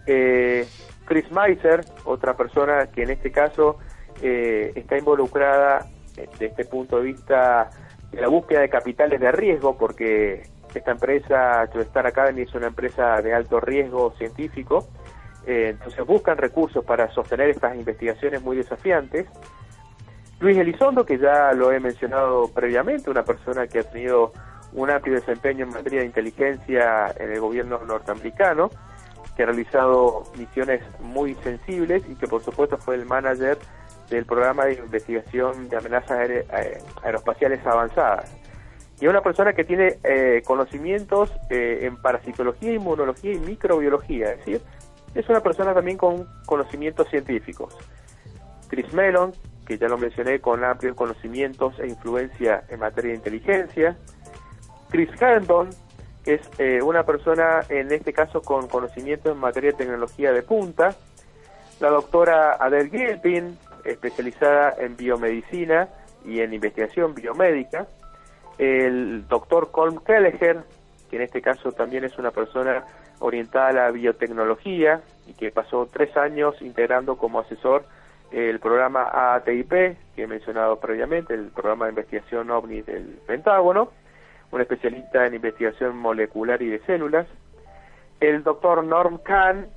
Chris Meiser, otra persona que en este caso está involucrada desde este punto de vista de la búsqueda de capitales de riesgo, porque esta empresa, TrueStar Academy, es una empresa de alto riesgo científico, Entonces buscan recursos para sostener estas investigaciones muy desafiantes. Luis Elizondo, que ya lo he mencionado previamente, una persona que ha tenido un amplio desempeño en materia de inteligencia en el gobierno norteamericano, que ha realizado misiones muy sensibles y que por supuesto fue el manager del programa de investigación de amenazas aeroespaciales avanzadas. Y es una persona que tiene conocimientos en parasitología, inmunología y microbiología, es decir, es una persona también con conocimientos científicos. Chris Mellon, que ya lo mencioné, con amplios conocimientos e influencia en materia de inteligencia. Chris Herndon, que es una persona, en este caso, con conocimientos en materia de tecnología de punta. La doctora Adele Gilpin, especializada en biomedicina y en investigación biomédica. El doctor Colm Kelleher, que en este caso también es una persona orientada a la biotecnología y que pasó 3 años integrando como asesor el programa AATIP, que he mencionado previamente, el programa de investigación OVNI del Pentágono, un especialista en investigación molecular y de células. El doctor Norm Kahn,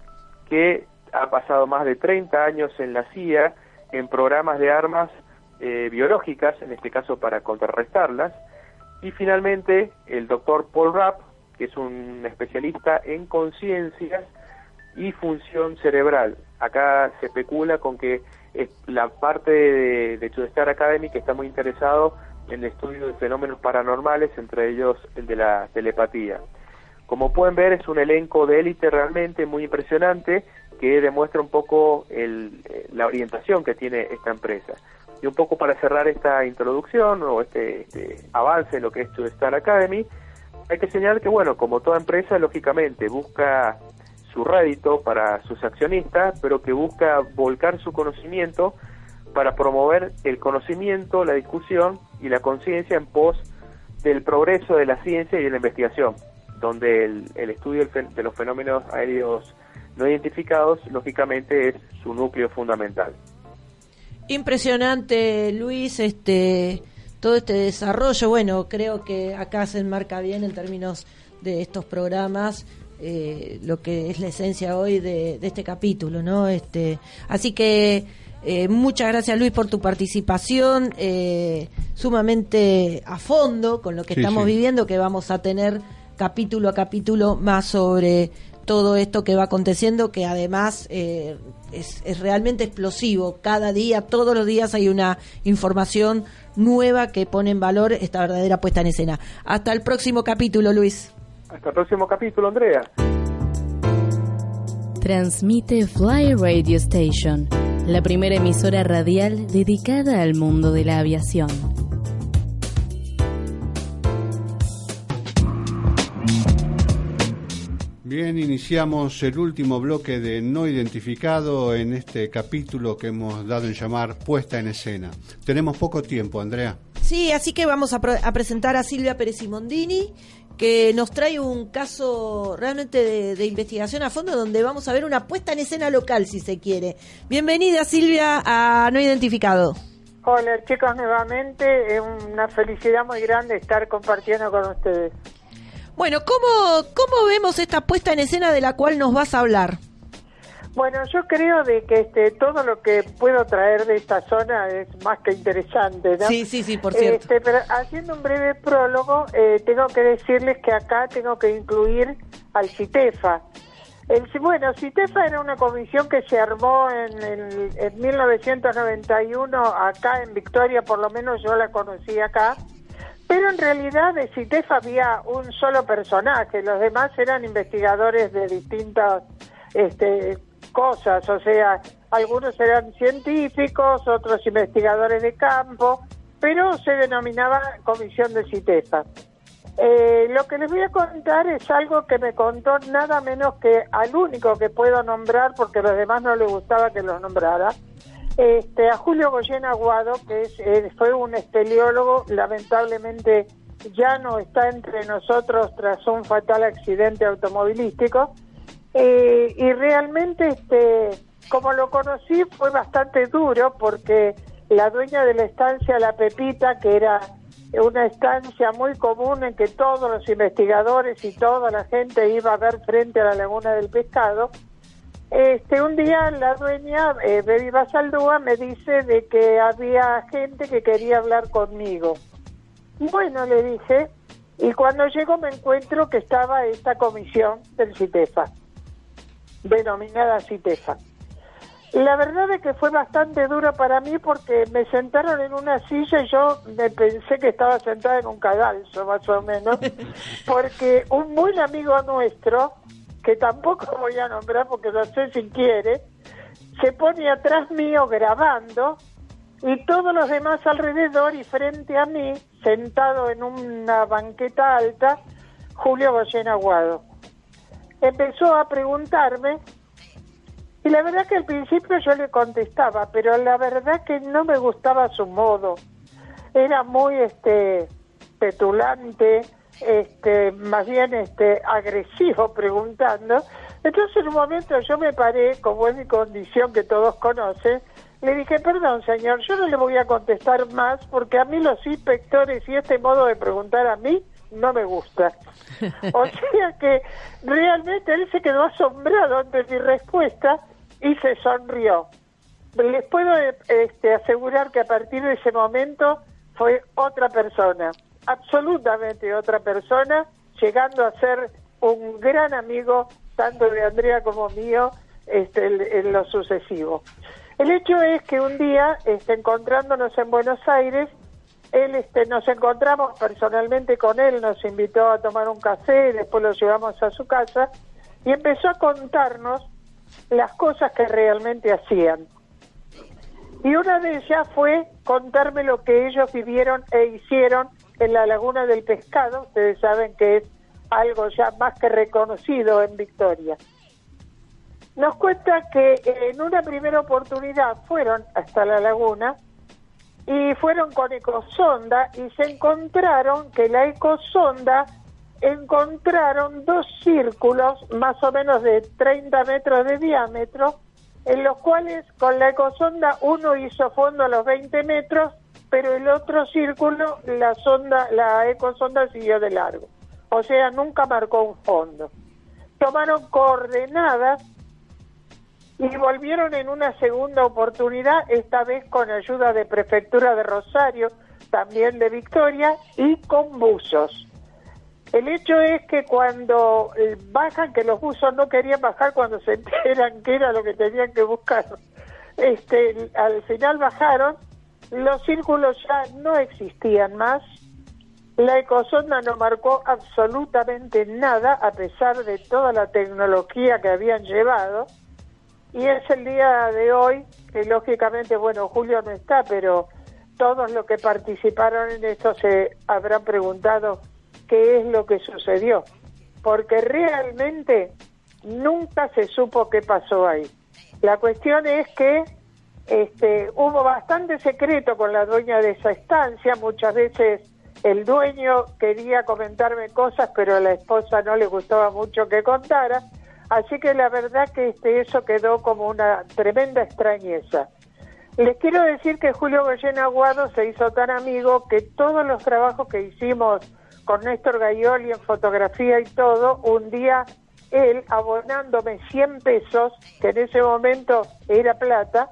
que ha pasado más de 30 años en la CIA en programas de armas biológicas, en este caso para contrarrestarlas. Y finalmente el doctor Paul Rapp, que es un especialista en conciencias y función cerebral. Acá se especula con que la parte de TrueStar Academy que está muy interesado en el estudio de fenómenos paranormales, entre ellos el de la telepatía. Como pueden ver, es un elenco de élite realmente muy impresionante que demuestra un poco la orientación que tiene esta empresa. Y un poco para cerrar esta introducción o este avance en lo que es TrueStar Academy, hay que señalar que, bueno, como toda empresa, lógicamente busca su rédito para sus accionistas, pero que busca volcar su conocimiento para promover el conocimiento, la discusión y la conciencia en pos del progreso de la ciencia y de la investigación, donde el estudio de los fenómenos aéreos no identificados, lógicamente, es su núcleo fundamental. Impresionante, Luis, todo este desarrollo. Bueno, creo que acá se enmarca bien en términos de estos programas lo que es la esencia hoy de este capítulo, ¿no? Así que muchas gracias, Luis, por tu participación sumamente a fondo con lo que estamos viviendo, que vamos a tener capítulo a capítulo más sobre todo esto que va aconteciendo, que además es realmente explosivo. Cada día, todos los días hay una información nueva que pone en valor esta verdadera puesta en escena. Hasta el próximo capítulo, Luis. Hasta el próximo capítulo, Andrea. Transmite Fly Radio Station, la primera emisora radial dedicada al mundo de la aviación. Bien, iniciamos el último bloque de No Identificado en este capítulo que hemos dado en llamar Puesta en Escena. Tenemos poco tiempo, Andrea. Sí, así que vamos a presentar a Silvia Pérez Simondini, que nos trae un caso realmente de investigación a fondo, donde vamos a ver una puesta en escena local, si se quiere. Bienvenida, Silvia, a No Identificado. Hola, chicos, nuevamente. Es una felicidad muy grande estar compartiendo con ustedes. Bueno, ¿cómo vemos esta puesta en escena de la cual nos vas a hablar? Bueno, yo creo de que todo lo que puedo traer de esta zona es más que interesante, ¿no? Sí, por cierto. Pero haciendo un breve prólogo, tengo que decirles que acá tengo que incluir al CITEFA. CITEFA era una comisión que se armó en 1991 acá en Victoria, por lo menos yo la conocí acá. Pero en realidad de CITEFA había un solo personaje, los demás eran investigadores de distintas cosas, o sea, algunos eran científicos, otros investigadores de campo, pero se denominaba Comisión de CITEFA. Lo que les voy a contar es algo que me contó nada menos que al único que puedo nombrar, porque a los demás no les gustaba que los nombrara, a Julio Goyen Aguado, que fue un espeleólogo, lamentablemente ya no está entre nosotros tras un fatal accidente automovilístico, y realmente como lo conocí fue bastante duro, porque la dueña de la estancia La Pepita, que era una estancia muy común en que todos los investigadores y toda la gente iba a ver frente a la Laguna del Pescado, un día la dueña, Baby Basaldúa, me dice de que había gente que quería hablar conmigo. Bueno, le dije, y cuando llego me encuentro que estaba esta comisión del CITEFA, denominada CITEFA. La verdad es que fue bastante duro para mí porque me sentaron en una silla y yo me pensé que estaba sentada en un cadalso, más o menos, porque un buen amigo nuestro, que tampoco voy a nombrar porque no sé si quiere, se pone atrás mío grabando y todos los demás alrededor y frente a mí, sentado en una banqueta alta, Julio Goyen Aguado. Empezó a preguntarme y la verdad que al principio yo le contestaba, pero la verdad que no me gustaba su modo. Era muy petulante, más bien agresivo preguntando. Entonces en un momento yo me paré, como es mi condición que todos conocen, le dije, perdón señor, yo no le voy a contestar más porque a mí los inspectores y este modo de preguntar a mí no me gusta. O sea que realmente él se quedó asombrado ante mi respuesta y se sonrió. Les puedo asegurar que a partir de ese momento fue otra persona, absolutamente otra persona, llegando a ser un gran amigo tanto de Andrea como mío en lo sucesivo. El hecho es que un día, encontrándonos en Buenos Aires, nos encontramos personalmente con él, nos invitó a tomar un café, después lo llevamos a su casa y empezó a contarnos las cosas que realmente hacían. Y una de ellas fue contarme lo que ellos vivieron e hicieron en la Laguna del Pescado. Ustedes saben que es algo ya más que reconocido en Victoria. Nos cuenta que en una primera oportunidad fueron hasta la laguna y fueron con ecosonda y se encontraron que la ecosonda encontraron 2 círculos más o menos de 30 metros de diámetro, en los cuales con la ecosonda uno hizo fondo a los 20 metros, pero el otro círculo la ecosonda siguió de largo. O sea, nunca marcó un fondo. Tomaron coordenadas y volvieron en una segunda oportunidad, esta vez con ayuda de Prefectura de Rosario, también de Victoria, y con buzos. El hecho es que cuando bajan, que los buzos no querían bajar cuando se enteran que era lo que tenían que buscar, al final bajaron, los círculos ya no existían más, la ecosonda no marcó absolutamente nada a pesar de toda la tecnología que habían llevado, y es el día de hoy que lógicamente, bueno, Julio no está, pero todos los que participaron en esto se habrán preguntado qué es lo que sucedió, porque realmente nunca se supo qué pasó ahí. La cuestión es que hubo bastante secreto con la dueña de esa estancia. Muchas veces el dueño quería comentarme cosas, pero a la esposa no le gustaba mucho que contara, así que la verdad que eso quedó como una tremenda extrañeza. Les quiero decir que Julio Goyen Aguado se hizo tan amigo que todos los trabajos que hicimos con Néstor Gaioli en fotografía y todo, un día él abonándome 100 pesos, que en ese momento era plata,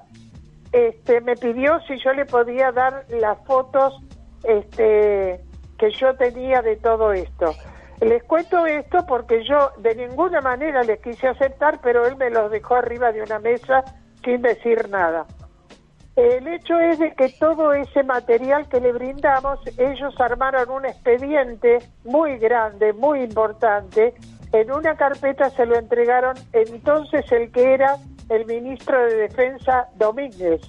me pidió si yo le podía dar las fotos que yo tenía de todo esto. Les cuento esto porque yo de ninguna manera les quise aceptar, pero él me los dejó arriba de una mesa sin decir nada. El hecho es de que todo ese material que le brindamos, ellos armaron un expediente muy grande, muy importante. En una carpeta se lo entregaron entonces el que era el ministro de Defensa, Domínguez.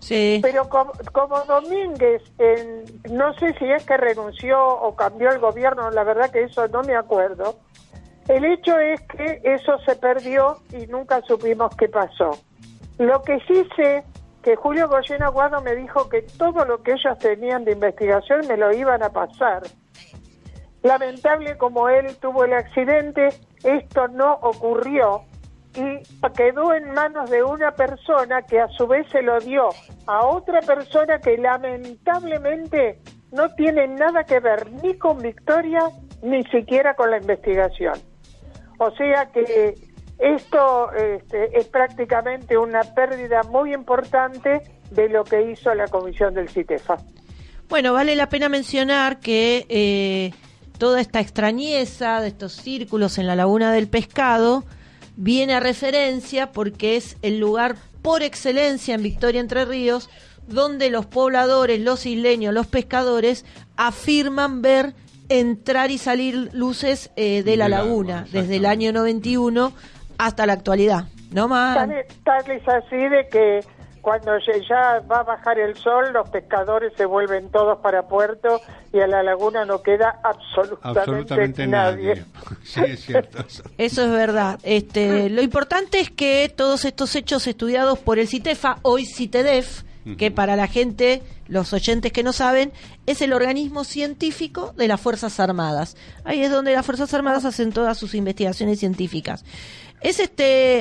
Sí. Pero como Domínguez, no sé si es que renunció o cambió el gobierno, la verdad que eso no me acuerdo. El hecho es que eso se perdió y nunca supimos qué pasó. Lo que sí sé que Julio Goyen Aguado me dijo que todo lo que ellos tenían de investigación me lo iban a pasar. Lamentable como él tuvo el accidente, esto no ocurrió y quedó en manos de una persona que a su vez se lo dio a otra persona que lamentablemente no tiene nada que ver ni con Victoria ni siquiera con la investigación. O sea que esto es prácticamente una pérdida muy importante de lo que hizo la comisión del CITEFA. Bueno, vale la pena mencionar que toda esta extrañeza de estos círculos en la Laguna del Pescado viene a referencia porque es el lugar por excelencia en Victoria, Entre Ríos, donde los pobladores, los isleños, los pescadores afirman ver entrar y salir luces de la laguna desde el año 91 hasta la actualidad. ¿No más? Tal es así de que cuando ya va a bajar el sol, los pescadores se vuelven todos para puerto y a la laguna no queda absolutamente nadie. Sí, es cierto. Eso es verdad. Lo importante es que todos estos hechos estudiados por el CITEFA, hoy CITEDEF, que para la gente, los oyentes que no saben, es el organismo científico de las Fuerzas Armadas. Ahí es donde las Fuerzas Armadas hacen todas sus investigaciones científicas. Es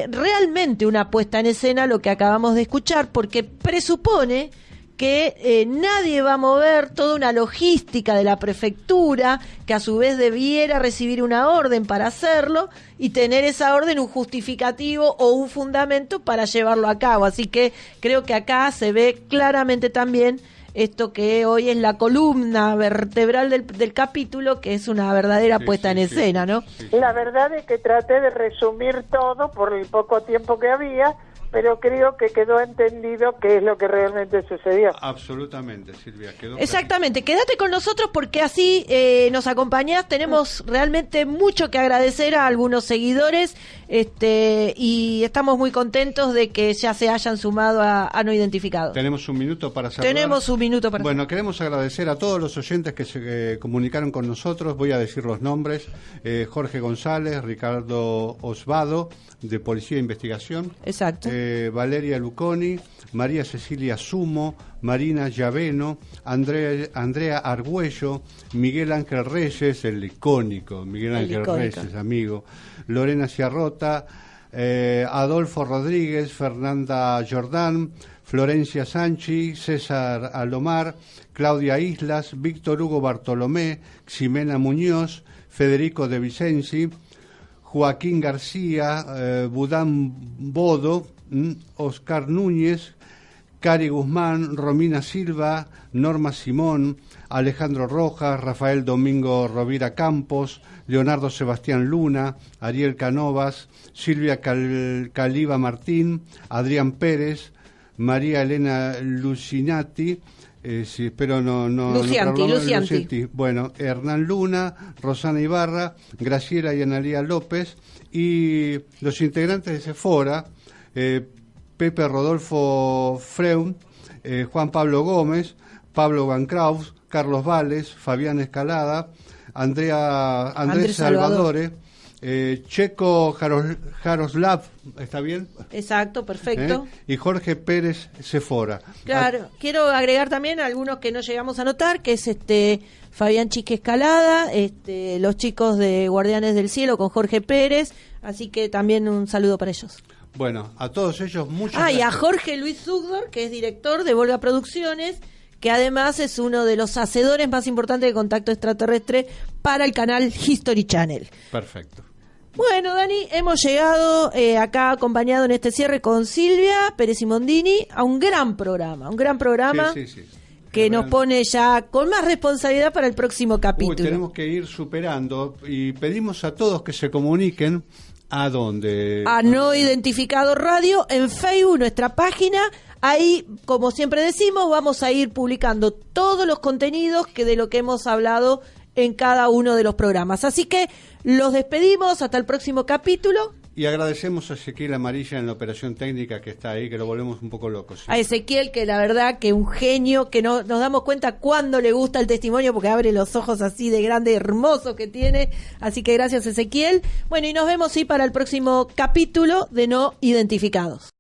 realmente una puesta en escena lo que acabamos de escuchar, porque presupone que nadie va a mover toda una logística de la prefectura, que a su vez debiera recibir una orden para hacerlo y tener esa orden un justificativo o un fundamento para llevarlo a cabo. Así que creo que acá se ve claramente también esto que hoy es la columna vertebral del capítulo, que es una verdadera puesta en escena, ¿no? La verdad es que traté de resumir todo por el poco tiempo que había, pero creo que quedó entendido qué es lo que realmente sucedió. Absolutamente, Silvia. Quedó exactamente, quédate con nosotros porque así nos acompañás. Tenemos realmente mucho que agradecer a algunos seguidores y estamos muy contentos de que ya se hayan sumado a No Identificados. Tenemos un minuto para saludar. Tenemos un minuto para Bueno, queremos agradecer a todos los oyentes que se comunicaron con nosotros. Voy a decir los nombres. Jorge González, Ricardo Osvado, de Policía de Investigación. Exacto. Valeria Luconi, María Cecilia Sumo, Marina Llaveno, Andrea Argüello, Miguel Ángel Reyes, el icónico Miguel Ángel Reyes, amigo, Lorena Ciarrota, Adolfo Rodríguez, Fernanda Jordán, Florencia Sanchi, César Alomar, Claudia Islas, Víctor Hugo Bartolomé, Ximena Muñoz, Federico de Vicenzi, Joaquín García, Budán Bodo, Oscar Núñez, Cari Guzmán, Romina Silva, Norma Simón, Alejandro Rojas, Rafael Domingo Rovira Campos, Leonardo Sebastián Luna, Ariel Canovas, Silvia Caliba Martín, Adrián Pérez, María Elena Lucinati, espero Lucianti. Bueno, Hernán Luna, Rosana Ibarra, Graciela y Analía López, y los integrantes de Sephora, Pepe Rodolfo Freun, Juan Pablo Gómez, Pablo Van Kraus, Carlos Vales, Fabián Escalada, Andrés Salvadore, Checo Jaroslav, ¿está bien? Exacto, perfecto. Y Jorge Pérez Sephora. Claro, quiero agregar también algunos que no llegamos a notar, que es Fabián Chique Escalada, los chicos de Guardianes del Cielo con Jorge Pérez, así que también un saludo para ellos. Bueno, a todos ellos muchas gracias. Y a Jorge Luis Zugdor, que es director de Volga Producciones, que además es uno de los hacedores más importantes de Contacto Extraterrestre para el canal History Channel. Perfecto. Bueno, Dani, hemos llegado acá acompañado en este cierre con Silvia Pérez Simondini a un gran programa Sí. que nos pone ya con más responsabilidad para el próximo capítulo. Tenemos que ir superando y pedimos a todos que se comuniquen. ¿A dónde? A No Identificado Radio en Facebook, nuestra página. Ahí, como siempre decimos, vamos a ir publicando todos los contenidos de lo que hemos hablado en cada uno de los programas. Así que los despedimos hasta el próximo capítulo. Y agradecemos a Ezequiel Amarilla en la operación técnica que está ahí, que lo volvemos un poco locos. ¿Sí? A Ezequiel, que la verdad que un genio, que nos damos cuenta cuando le gusta el testimonio, porque abre los ojos así de grande, hermoso que tiene. Así que gracias, Ezequiel. Bueno, y nos vemos para el próximo capítulo de No Identificados.